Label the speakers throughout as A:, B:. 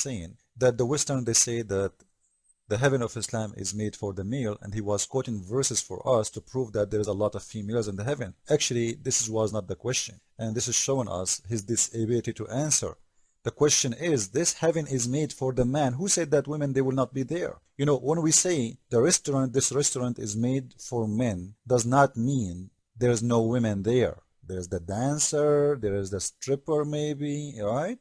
A: saying that the Western, they say that the heaven of Islam is made for the male, and he was quoting verses for us to prove that there is a lot of females in the heaven. Actually, this was not the question, and this is showing us his disability to answer. The question is, this heaven is made for the man. Who said that women, they will not be there? You know, when we say the restaurant, this restaurant is made for men, does not mean there's no women there. There's the dancer, there is the stripper maybe, right?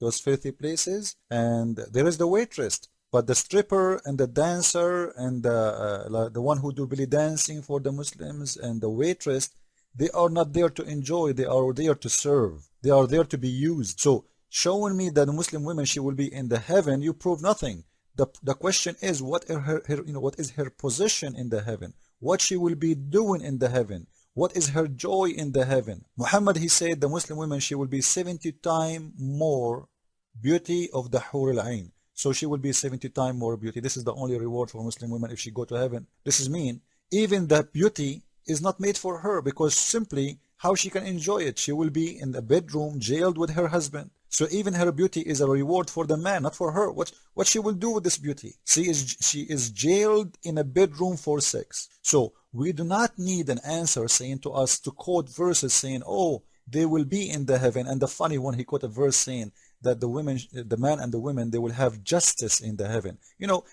A: Those filthy places. And there is the waitress. But the stripper and the dancer and the one who do belly dancing for the Muslims and the waitress, they are not there to enjoy. They are there to serve. They are there to be used. So showing me that Muslim women, she will be in the heaven, you prove nothing. The question is, what is her position in the heaven? What she will be doing in the heaven? What is her joy in the heaven? Muhammad, he said the Muslim woman, she will be 70 times more beauty of the Hur al-Ain. So she will be 70 times more beauty. This is the only reward for Muslim women if she go to heaven. This is mean even that beauty is not made for her, because simply how she can enjoy it. She will be in the bedroom jailed with her husband. So even her beauty is a reward for the man, not for her. What she will do with this beauty? She is jailed in a bedroom for sex. So we do not need an answer saying to us to quote verses saying, oh, they will be in the heaven. And the funny one, he quote a verse saying that the women, the man and the women, they will have justice in the heaven. You know,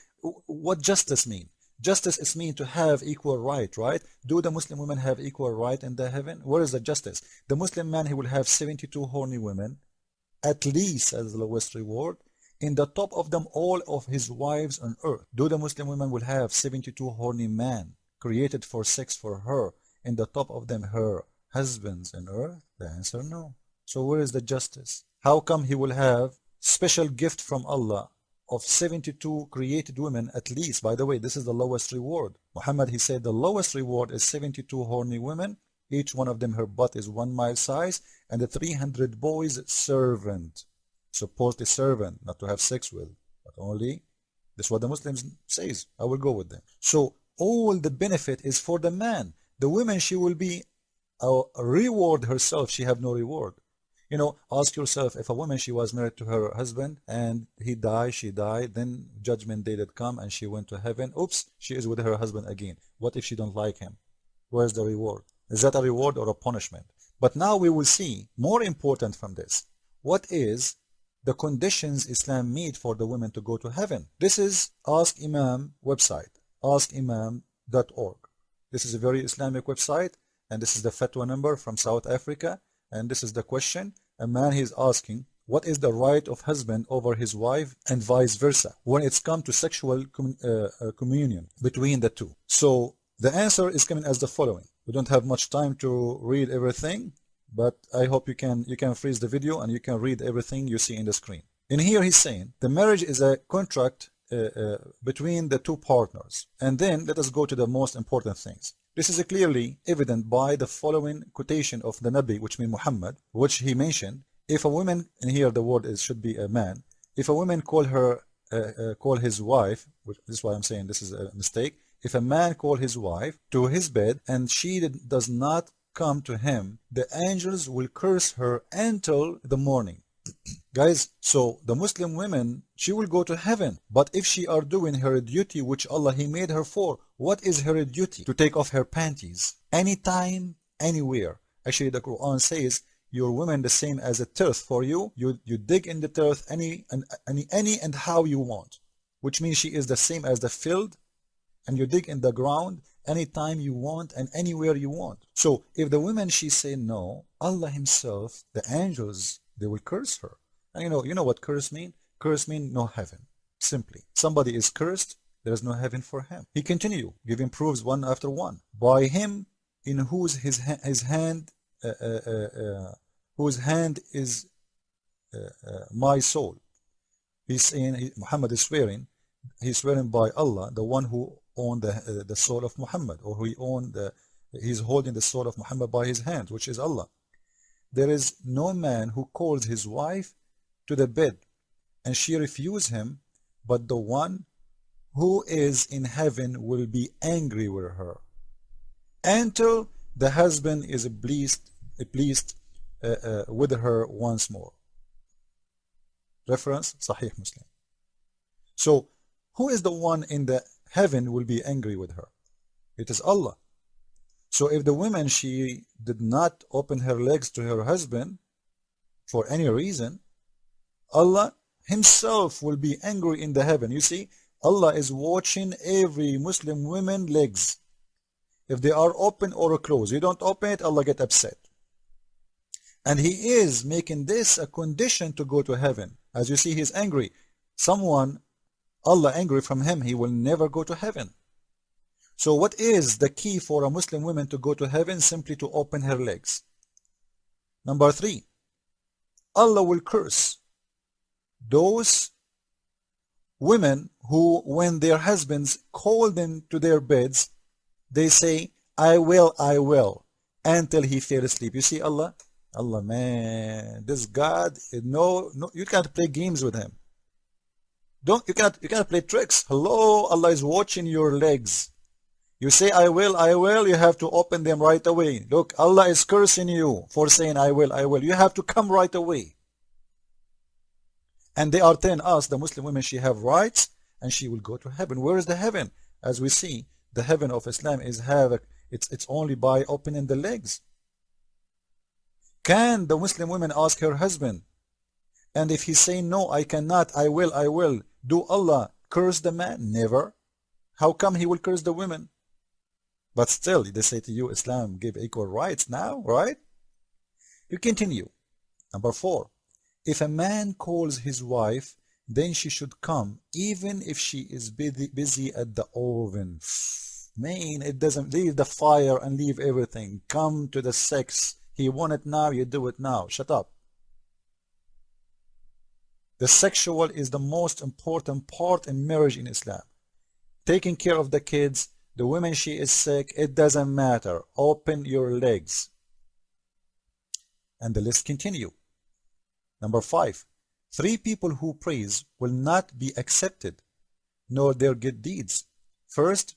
A: what justice mean? Justice is mean to have equal right, right? Do the Muslim women have equal right in the heaven? Where is the justice? The Muslim man, he will have 72 horny women, at least as the lowest reward. In the top of them, all of his wives on earth. Do the Muslim women will have 72 horny men created for sex for her? In the top of them, her husbands on earth? The answer, no. So where is the justice? How come he will have special gift from Allah of 72 created women at least? By the way, this is the lowest reward. Muhammad, he said the lowest reward is 72 horny women. Each one of them, her butt is 1 mile size, and the 300 boys servant. Supposedly servant, not to have sex with, but only, this is what the Muslims says. I will go with them. So all the benefit is for the man. The woman, she will be a reward herself. She have no reward. You know, ask yourself, if a woman, she was married to her husband and he died, she died, then judgment day did come and she went to heaven. Oops, she is with her husband again. What if she don't like him? Where's the reward? Is that a reward or a punishment? But now we will see, more important from this, what is the conditions Islam made for the women to go to heaven. This is Ask Imam website, askimam.org. This is a very Islamic website, and this is the fatwa number from South Africa, and this is the question. A man, he is asking, what is the right of husband over his wife and vice versa when it's come to sexual communion between the two? So the answer is coming as the following. We don't have much time to read everything, but I hope you can freeze the video and you can read everything you see in the screen. In here he's saying the marriage is a contract between the two partners. And then let us go to the most important things. This is clearly evident by the following quotation of the Nabi, which means Muhammad, which he mentioned. If a woman, and here the word is should be a man, if a woman call his wife, which this is why I'm saying this is a mistake. If a man call his wife to his bed and she does not come to him, the angels will curse her until the morning. Guys, so the Muslim women, she will go to heaven, but if she are doing her duty which Allah he made her for, what is her duty? To take off her panties anytime, anywhere. Actually the Quran says your women the same as a turf for you. You dig in the turf any and how you want, which means she is the same as the field, and you dig in the ground anytime you want and anywhere you want. So if the women, she say no, Allah himself, the angels, they will curse her. And you know what curse mean? Curse mean no heaven. Simply, somebody is cursed, there is no heaven for him. He continue giving proofs one after one. By him in whose hand is my soul. He's saying, Muhammad is swearing, he's swearing by Allah, the one who owned the soul of Muhammad, or who he's holding the soul of Muhammad by his hand, which is Allah. There is no man who calls his wife to the bed and she refuse him, but the one who is in heaven will be angry with her until the husband is pleased with her once more. Reference Sahih Muslim. So who is the one in the heaven will be angry with her? It is Allah. So if the woman, she did not open her legs to her husband for any reason, Allah himself will be angry in the heaven. You see, Allah is watching every Muslim woman legs. If they are open or closed, you don't open it, Allah get upset. And He is making this a condition to go to heaven. As you see, He is angry. Someone, Allah angry from him, he will never go to heaven. So what is the key for a Muslim woman to go to heaven? Simply to open her legs. Number 3, Allah will curse those women who, when their husbands call them to their beds, they say, I will, until he fell asleep. You see, Allah, man, this God, no, you can't play games with him. You cannot play tricks. Hello, Allah is watching your legs. You say, I will, you have to open them right away. Look, Allah is cursing you for saying, I will. You have to come right away. And they are telling us, the Muslim women, she have rights and she will go to heaven. Where is the heaven? As we see, the heaven of Islam is it's only by opening the legs. Can the Muslim woman ask her husband? And if he say, no, I cannot, I will, do Allah curse the man? Never. How come he will curse the women? But still, they say to you, Islam give equal rights now, right? You continue. Number 4, if a man calls his wife, then she should come, even if she is busy at the oven. Man, it doesn't leave the fire and leave everything. Come to the sex. He want it now, you do it now. Shut up. The sexual is the most important part in marriage in Islam. Taking care of the kids, the woman, she is sick, it doesn't matter. Open your legs. And the list continue. Number 5, 3 people who praise will not be accepted, nor their good deeds. First,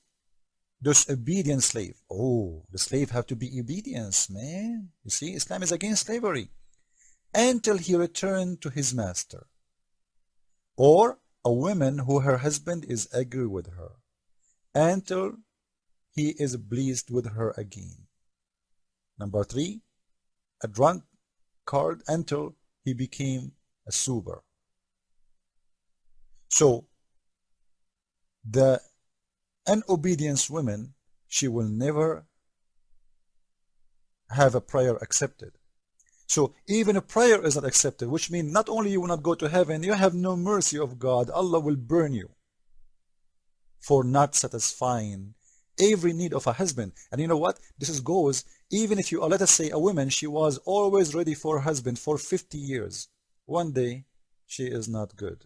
A: disobedient slave. Oh, the slave have to be obedience, man. You see, Islam is against slavery. Until he return to his master. Or a woman who her husband is angry with her, until he is pleased with her again. Number 3, a drunkard until he became a sober. So the unobedient woman, she will never have a prayer accepted. So even a prayer is not accepted, which means not only you will not go to heaven, you have no mercy of God. Allah will burn you for not satisfying every need of a husband. And you know what? This goes, even if you, let us say a woman, she was always ready for her husband for 50 years. One day, she is not good.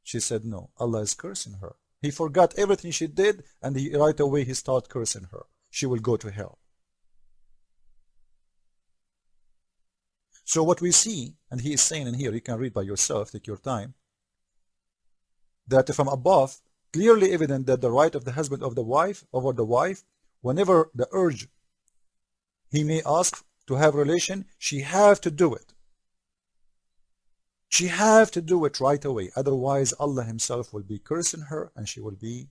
A: She said no. Allah is cursing her. He forgot everything she did, and right away he started cursing her. She will go to hell. So what we see, and he is saying in here, you can read by yourself, take your time, that from above, clearly evident that the right of the husband of the wife over the wife, whenever the urge he may ask to have relation, she have to do it. She have to do it right away. Otherwise, Allah himself will be cursing her and she will be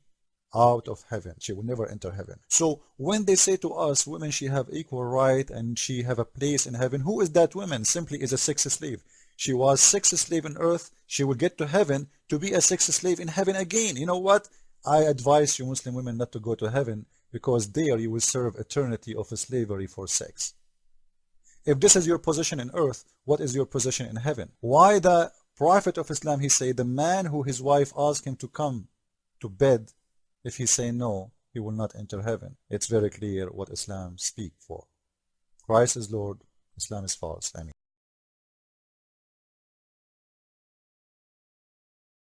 A: out of heaven. She will never enter heaven. So when they say to us, women, she have equal right and she have a place in heaven, who is that woman? Simply is a sex slave. She was sex slave on earth. She will get to heaven to be a sex slave in heaven again. You know what? I advise you Muslim women not to go to heaven, because there you will serve eternity of slavery for sex. If this is your position in earth, what is your position in heaven? Why the Prophet of Islam, he said, the man who his wife asked him to come to bed, if he say no, he will not enter heaven. It's very clear what Islam speak for. Christ is Lord, Islam is false. Amen.